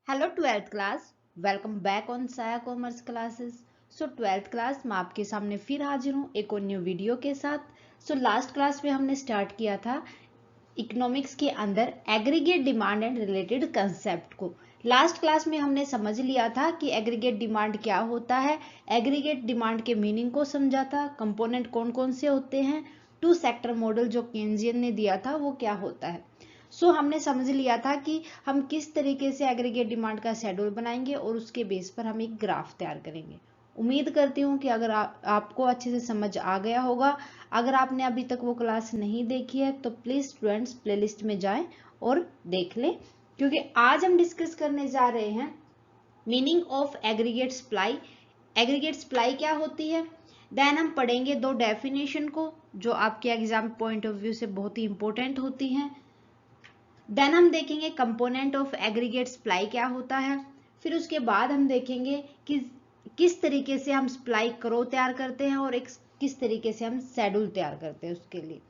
Hello 12th class, welcome back on साया commerce classes. सो 12th class मैं आपके सामने फिर हाजिर हूँ एक और न्यू वीडियो के साथ। सो लास्ट क्लास में हमने स्टार्ट किया था इकोनॉमिक्स के अंदर aggregate demand and related concept को। लास्ट क्लास में हमने समझ लिया था कि एग्रीगेट डिमांड क्या होता है, एग्रीगेट डिमांड के मीनिंग को समझा था, कंपोनेंट कौन कौन से होते हैं, टू सेक्टर मॉडल जो केन्जियन ने दिया था वो क्या होता है। सो हमने समझ लिया था कि हम किस तरीके से एग्रीगेट डिमांड का शेड्यूल बनाएंगे और उसके बेस पर हम एक ग्राफ तैयार करेंगे। उम्मीद करती हूँ कि अगर आपको अच्छे से समझ आ गया होगा। अगर आपने अभी तक वो क्लास नहीं देखी है तो प्लीज स्टूडेंट्स प्लेलिस्ट में जाएं और देख लें, क्योंकि आज हम डिस्कस करने जा रहे हैं meaning of aggregate supply. Aggregate supply क्या होती है, देन हम पढ़ेंगे दो डेफिनेशन को जो आपके एग्जाम पॉइंट ऑफ व्यू से बहुत ही इंपॉर्टेंट होती हैं। देन हम देखेंगे कंपोनेंट ऑफ एग्रीगेट सप्लाई क्या होता है। फिर उसके बाद हम देखेंगे कि किस तरीके से हम सप्लाई करो तैयार करते हैं और एक किस तरीके से हम शेड्यूल तैयार करते हैं उसके लिए।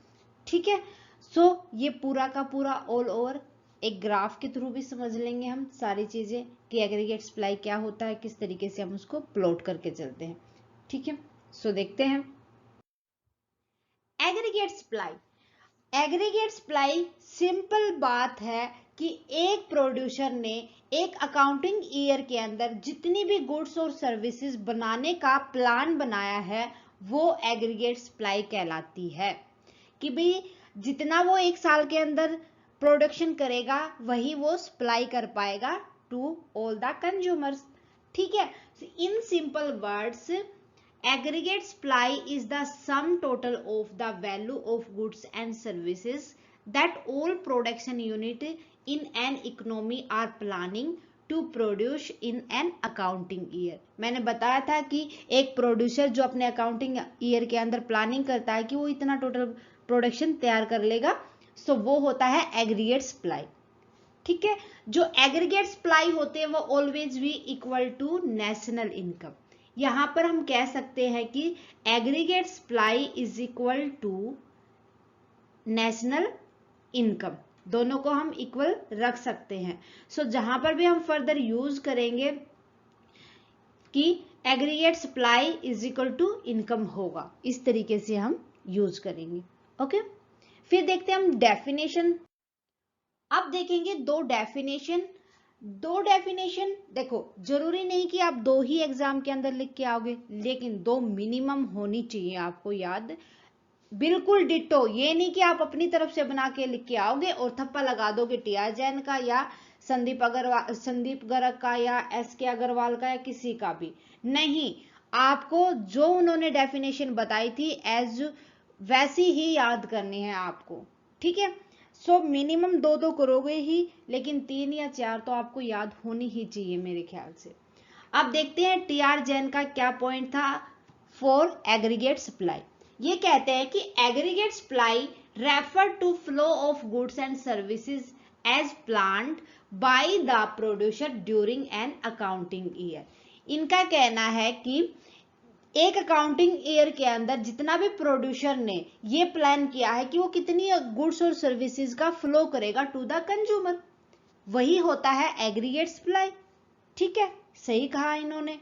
ठीक है। सो ये पूरा का पूरा ऑल ओवर एक ग्राफ के थ्रू भी समझ लेंगे हम सारी चीजें कि एग्रीगेट सप्लाई क्या होता है, किस तरीके से हम उसको प्लॉट करके चलते हैं। ठीक है। सो देखते हैं aggregate supply. Aggregate supply simple बात है कि एक प्रोड्यूसर ने एक अकाउंटिंग ईयर के अंदर जितनी भी गुड्स और सर्विसेज बनाने का प्लान बनाया है वो एग्रीगेट सप्लाई कहलाती है। कि भाई जितना वो एक साल के अंदर प्रोडक्शन करेगा वही वो सप्लाई कर पाएगा टू ऑल द कंज्यूमर्स। ठीक है। In simple words, aggregate supply is the sum total of the value of goods and services that all production unit in an economy are planning to produce in an accounting year। मैंने बताया था कि एक producer जो अपने accounting year के अंदर planning करता है कि वो इतना टोटल प्रोडक्शन तैयार कर लेगा, सो वो होता है एग्रीगेट सप्लाई। ठीक है। जो एग्रीगेट सप्लाई होते हैं वो ऑलवेज भी इक्वल टू नेशनल इनकम। यहां पर हम कह सकते हैं कि aggregate supply is equal to national income, दोनों को हम इक्वल रख सकते हैं। सो जहां पर भी हम फर्दर यूज करेंगे कि aggregate supply is equal to income होगा, इस तरीके से हम यूज करेंगे। ओके। फिर देखते हैं हम डेफिनेशन। अब देखेंगे दो डेफिनेशन। देखो, जरूरी नहीं कि आप दो ही एग्जाम के अंदर लिख के आओगे, लेकिन दो मिनिमम होनी चाहिए आपको याद। बिल्कुल डिट्टो, ये नहीं कि आप अपनी तरफ से बना के लिख के आओगे और थप्पा लगा दोगे टीआर जैन का या संदीप गर्ग का या एस के अग्रवाल का या किसी का भी नहीं। आपको जो उन्होंने डेफिनेशन बताई थी एज वैसी ही याद करनी है आपको। ठीक है। सो मिनिमम दो दो करोगे ही, लेकिन 3 या 4 तो आपको याद होनी ही चाहिए मेरे ख्याल से। अब देखते हैं टीआर जैन का क्या पॉइंट था फॉर एग्रीगेट सप्लाई। ये कहते हैं कि aggregate supply refer to flow of goods and services as planned by the producer during an accounting year. इनका कहना है कि एक अकाउंटिंग ईयर के अंदर जितना भी प्रोड्यूसर ने ये प्लान किया है कि वो कितनी गुड्स और सर्विसेज का फ्लो करेगा टू द कंज्यूमर, वही होता है एग्रीगेट सप्लाई। ठीक है, सही कहा इन्होंने।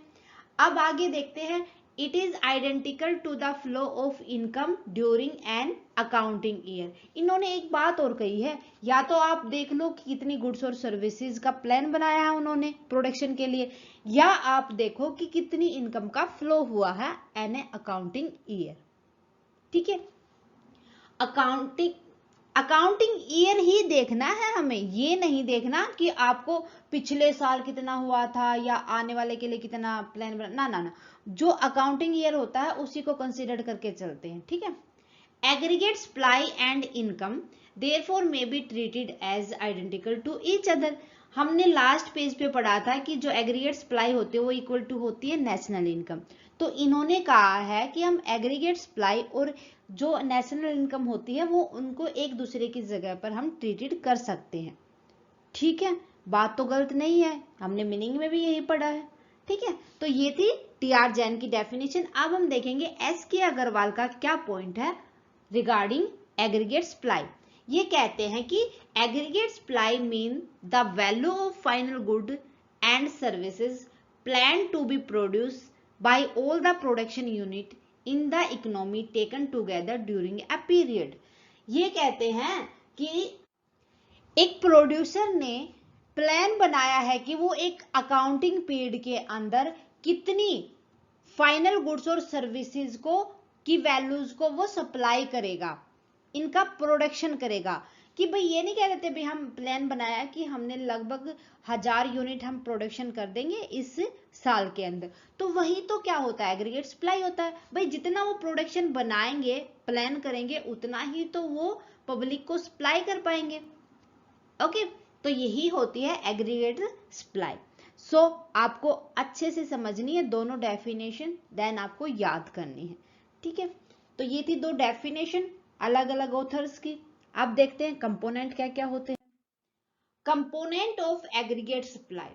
अब आगे देखते हैं, it is identical to the flow of income during an accounting year. इन्होंने एक बात और कही है, या तो आप देख लो कि कितनी गुड्स और सर्विसेज का प्लान बनाया है उन्होंने प्रोडक्शन के लिए, या आप देखो कि कितनी इनकम का फ्लो हुआ है एन अकाउंटिंग ईयर। ठीक है। अकाउंटिंग ईयर ही देखना है हमें, ये नहीं देखना कि आपको पिछले साल कितना हुआ था या आने वाले के लिए कितना प्लान बना, ना ना ना। जो अकाउंटिंग ईयर होता है उसी को कंसीडर करके चलते हैं। ठीक है। Aggregate supply and income therefore may be treated as identical to each other. हमने लास्ट पेज पे पढ़ा था कि जो एग्रीगेट सप्लाई होती है वो इक्वल टू होती है नेशनल इनकम। तो इन्होंने कहा है कि हम एग्रीगेट सप्लाई और जो नेशनल इनकम होती है वो उनको एक दूसरे की जगह पर हम ट्रीटेड कर सकते हैं। ठीक है, बात तो गलत नहीं है, हमने मीनिंग में भी यही पढ़ा है। ठीक है। तो ये थी टीआर जैन की डेफिनेशन। अब हम देखेंगे एस के अग्रवाल का क्या पॉइंट है रिगार्डिंग एग्रीगेट सप्लाई। ये कहते हैं कि aggregate supply mean the value of final good and services planned to be produced by all the production unit in the economy taken together during a period। ये कहते हैं कि एक प्रोड्यूसर ने प्लान बनाया है कि वो एक अकाउंटिंग पीरियड के अंदर कितनी फाइनल गुड्स और सर्विसेज को की वैल्यूज को वो सप्लाई करेगा, इनका प्रोडक्शन करेगा। कि भाई ये नहीं कह रहे थे भाई हम प्लान बनाया कि हमने लगभग 1000 यूनिट हम प्रोडक्शन कर देंगे इस साल के अंदर, तो वही तो क्या होता है, एग्रीगेट सप्लाई होता है। भाई जितना वो प्रोडक्शन बनाएंगे, प्लान करेंगे, उतना ही तो वो पब्लिक को सप्लाई कर पाएंगे। ओके, तो यही होती है एग्रीगेट सप्लाई। सो आपको अच्छे से समझनी है दोनों डेफिनेशन, देन आपको याद करनी है। ठीक है, तो ये थी दो डेफिनेशन अलग अलग ऑथर्स की। अब देखते हैं कंपोनेंट क्या क्या होते हैं। कंपोनेंट ऑफ एग्रीगेट सप्लाई,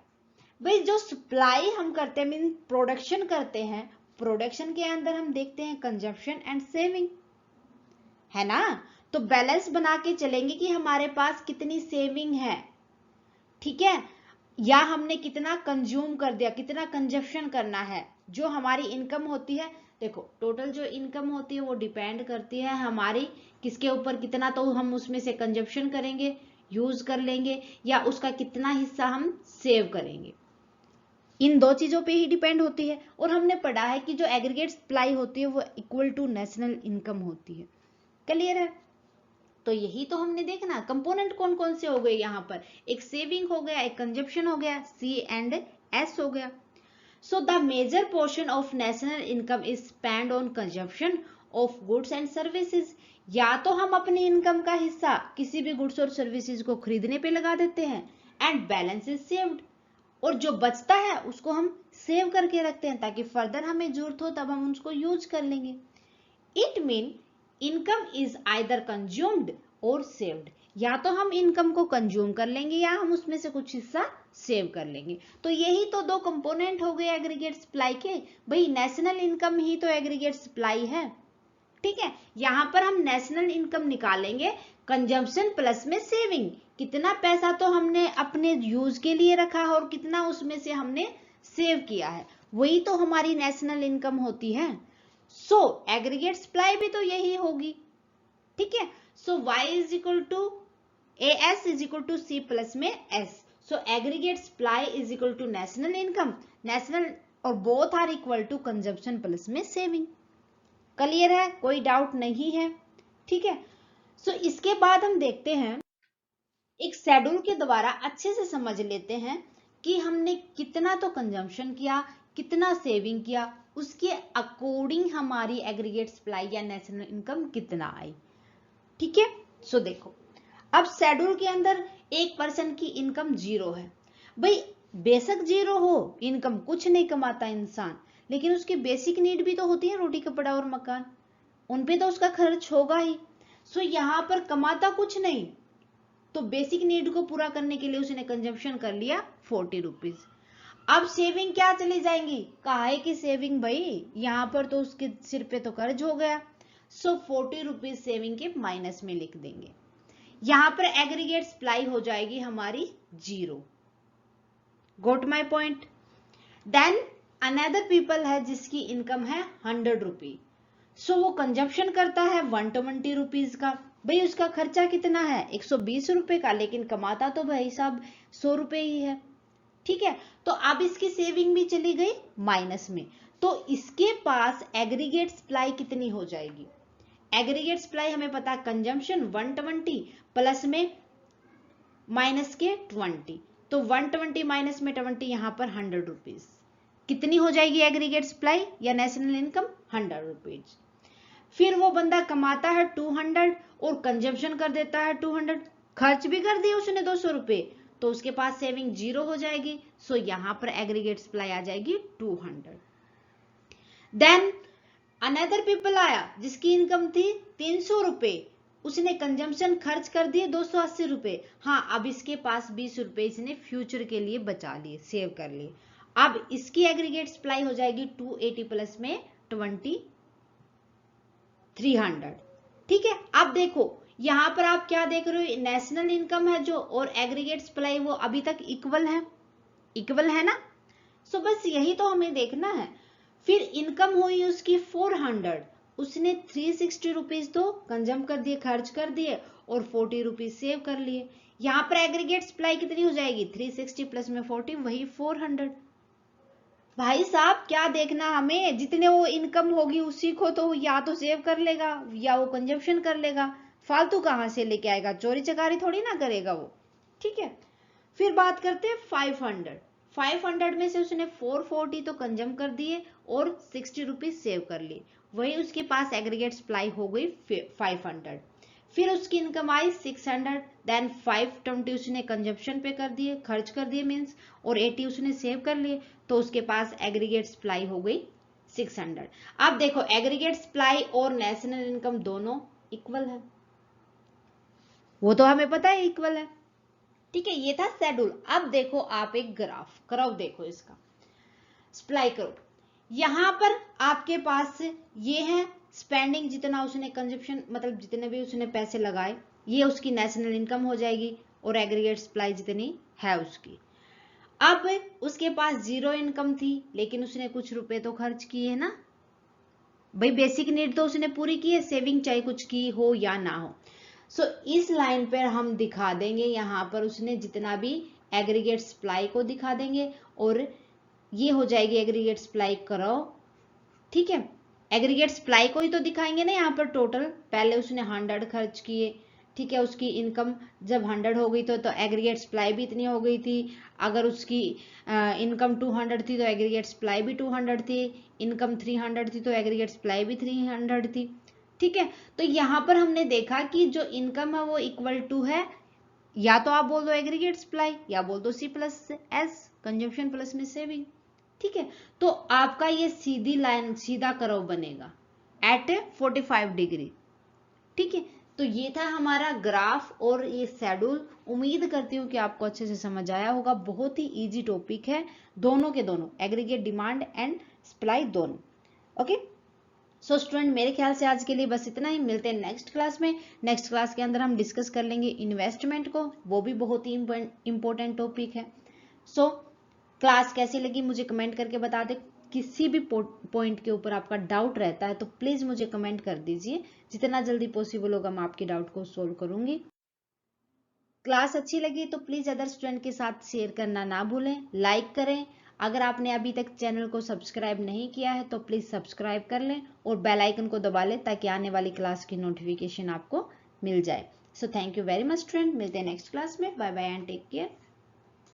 भाई जो सप्लाई हम करते हैं मीन प्रोडक्शन करते हैं, प्रोडक्शन के अंदर हम देखते हैं कंजप्शन एंड सेविंग, है ना। तो बैलेंस बना के चलेंगे कि हमारे पास कितनी सेविंग है, ठीक है, या हमने कितना कंज्यूम कर दिया, कितना कंजप्शन करना है। जो हमारी इनकम होती है, देखो टोटल जो इनकम होती है वो डिपेंड करती है हमारी किसके ऊपर, कितना तो हम उसमें से कंजप्शन करेंगे, यूज कर लेंगे, या उसका कितना हिस्सा हम सेव करेंगे। इन दो चीजों पे ही डिपेंड होती है। और हमने पढ़ा है कि जो एग्रीगेट सप्लाई होती है वो इक्वल टू नेशनल इनकम होती है। क्लियर है। तो यही तो हमने देखना, कंपोनेंट कौन कौन से हो गए यहाँ पर, एक सेविंग हो गया, एक कंजप्शन हो गया, सी एंड एस हो गया। So the major portion of national income is spend on consumption of goods and services. या तो हम अपनी इनकम का हिस्सा किसी भी गुड्स और सर्विसेज को खरीदने पे लगा देते हैं, एंड बैलेंस इज सेव्ड, और जो बचता है उसको हम सेव करके रखते हैं ताकि फर्दर हमें जरूरत हो तब हम उसको यूज कर लेंगे। It mean income is either consumed और सेव्ड, या तो हम इनकम को कंज्यूम कर लेंगे या हम उसमें से कुछ हिस्सा सेव कर लेंगे। तो यही तो दो कंपोनेंट हो गए एग्रीगेट सप्लाई के। भाई नेशनल इनकम ही तो एग्रीगेट सप्लाई है। ठीक है, यहां पर हम नेशनल इनकम निकालेंगे, कंजम्पशन प्लस में सेविंग, कितना पैसा तो हमने अपने यूज के लिए रखा है और कितना उसमें से हमने सेव किया है, वही तो हमारी नेशनल इनकम होती है। सो एग्रीगेट सप्लाई भी तो यही होगी। ठीक है, so y is equal to AS is equal to C plus में S। So aggregate supply is equal to national income, national, और both are equal to consumption plus में सेविंग। क्लियर है, कोई डाउट नहीं है। ठीक है, सो इसके बाद हम देखते हैं एक शेड्यूल के द्वारा अच्छे से समझ लेते हैं कि हमने कितना तो कंजम्पशन किया, कितना सेविंग किया, उसके अकॉर्डिंग हमारी एग्रीगेट सप्लाई या नेशनल इनकम कितना आई। ठीक है, सो देखो अब शेड्यूल के अंदर एक पर्सन की इनकम 0 है। भाई बेशक 0 हो, इनकम कुछ नहीं कमाता इंसान, लेकिन उसकी बेसिक नीड भी तो होती है, रोटी कपड़ा और मकान, उन पे तो उसका खर्च होगा ही। सो यहाँ पर कमाता कुछ नहीं, तो बेसिक नीड को पूरा करने के लिए उसने कंजम्पशन कर लिया 40 रुपीज। अब सेविंग क्या चली जाएंगी, काहे की सेविंग भाई, यहाँ पर तो उसके सिर पे तो कर्ज हो गया। सो 40 रुपीज सेविंग के माइनस में लिख देंगे। यहां पर एग्रीगेट सप्लाई हो जाएगी हमारी 0। Got my point. Then another people है जिसकी इनकम है 100 रुपी। सो वो कंजप्शन करता है 120 रुपीज का। भाई उसका खर्चा कितना है 120 रुपए का, लेकिन कमाता तो भाई साहब 100 रुपए ही है। ठीक है, तो अब इसकी सेविंग भी चली गई माइनस में, तो इसके पास एग्रीगेट सप्लाई कितनी हो जाएगी। एग्रीगेट सप्लाई हमें पता, कंजम्पशन 120 प्लस में माइनस के 20, तो 120 माइनस में 20, यहां पर 100 रुपीज। कितनी हो जाएगी एग्रीगेट सप्लाई या नेशनल इनकम, 100 रुपीज। फिर वो बंदा कमाता है 200 और कंजम्पशन कर देता है 200, खर्च भी कर दिया उसने 200 रुपए, तो उसके पास सेविंग 0 हो जाएगी। सो यहां पर एग्रीगेट सप्लाई आ जाएगी 200। देन अनदर पीपल आया जिसकी इनकम थी 300 रुपए, उसने कंजम्पशन खर्च कर दिए 280 रुपए। हाँ, अब इसके पास 20 रुपए इसने फ्यूचर के लिए बचा लिए, सेव कर लिए। अब इसकी एग्रीगेट सप्लाई हो जाएगी 280 प्लस में 20, 300। ठीक है, अब देखो यहां पर आप क्या देख रहे हो, नेशनल इनकम है जो और एग्रीगेट सप्लाई वो अभी तक इक्वल है। इक्वल है ना। सो बस यही तो हमें देखना है। फिर इनकम हुई उसकी 400, उसने 360 रुपीज तो कंज्यूम कर दिए, खर्च कर दिए, और 40 रुपीज सेव कर लिए। यहाँ पर एग्रीगेट सप्लाई कितनी हो जाएगी, 360 प्लस में 40, वही 400। भाई साहब क्या देखना हमें, जितने वो इनकम होगी उसी को तो या तो सेव कर लेगा या वो कंजप्शन कर लेगा, फालतू कहाँ से लेके आएगा, चोरी चकारी थोड़ी ना करेगा वो। ठीक है, फिर बात करते हैं 500। 500 में से उसने 440 तो कंज्यूम कर दिए और 60 रुपीज सेव कर लिए, वही उसके पास एग्रीगेट सप्लाई हो गई 500। फिर उसकी इनकम आई 600, देन 520 उसने कंजप्शन पे कर दिए, खर्च कर दिए मीन्स, और 80 उसने सेव कर लिए, तो उसके पास एग्रीगेट सप्लाई हो गई 600। अब देखो एग्रीगेट सप्लाई और नेशनल इनकम दोनों इक्वल है, वो तो हमें पता है इक्वल है। ठीक है, ये था शेड्यूल। अब देखो आप एक ग्राफ कराओ, देखो इसका सप्लाई करो। यहां पर आपके पास ये है स्पेंडिंग, जितना उसने कंजप्शन मतलब जितने भी उसने पैसे लगाए, ये उसकी नेशनल इनकम हो जाएगी, और एग्रीगेट सप्लाई जितनी है उसकी। अब उसके पास जीरो इनकम थी, लेकिन उसने कुछ रुपए तो खर्च किए ना भाई, बेसिक नीड तो उसने पूरी की है, सेविंग चाहे कुछ की हो या ना हो। सो इस लाइन पर हम दिखा देंगे, यहां पर उसने जितना भी एग्रीगेट सप्लाई को दिखा देंगे, और ये हो जाएगी एग्रीगेट सप्लाई करो। ठीक है, एग्रीगेट सप्लाई को ही तो दिखाएंगे ना यहाँ पर टोटल, पहले उसने 100 खर्च किए। ठीक है, उसकी इनकम जब 100 हो गई तो एग्रीगेट सप्लाई भी इतनी हो गई थी। अगर उसकी इनकम 200 थी तो एग्रीगेट सप्लाई भी 200 थी, इनकम 300 थी तो एग्रीगेट सप्लाई भी 300 थी। ठीक है, तो यहाँ पर हमने देखा कि जो इनकम है वो इक्वल टू है, या तो आप बोल दो एग्रीगेट सप्लाई या बोल दो C plus S, consumption plus में सेविंग। ठीक है, तो आपका ये सीधी लाइन, सीधा कर्व बनेगा एट 45 डिग्री। ठीक है, तो ये था हमारा ग्राफ और ये शेड्यूल। उम्मीद करती हूँ कि आपको अच्छे से समझ आया होगा, बहुत ही इजी टॉपिक है, दोनों के दोनों, एग्रीगेट डिमांड एंड सप्लाई दोनों। ओके, सो स्टूडेंट मेरे ख्याल से आज के लिए बस इतना ही, मिलते हैं नेक्स्ट क्लास में। नेक्स्ट क्लास के अंदर हम डिस्कस कर लेंगे इन्वेस्टमेंट को, वो भी बहुत ही इंपॉर्टेंट टॉपिक है। सो क्लास कैसी लगी मुझे कमेंट करके बता दे। किसी भी पॉइंट के ऊपर आपका डाउट रहता है तो प्लीज मुझे कमेंट कर दीजिए, जितना जल्दी पॉसिबल होगा मैं आपके डाउट को सोल्व करूंगी। क्लास अच्छी लगी तो प्लीज अदर स्टूडेंट के साथ शेयर करना ना भूलें, लाइक करें। अगर आपने अभी तक चैनल को सब्सक्राइब नहीं किया है तो प्लीज सब्सक्राइब कर लें और बेल आइकन को दबा लें, ताकि आने वाली क्लास की नोटिफिकेशन आपको मिल जाए। So thank you very much student, मिलते हैं नेक्स्ट क्लास में। Bye bye and take care.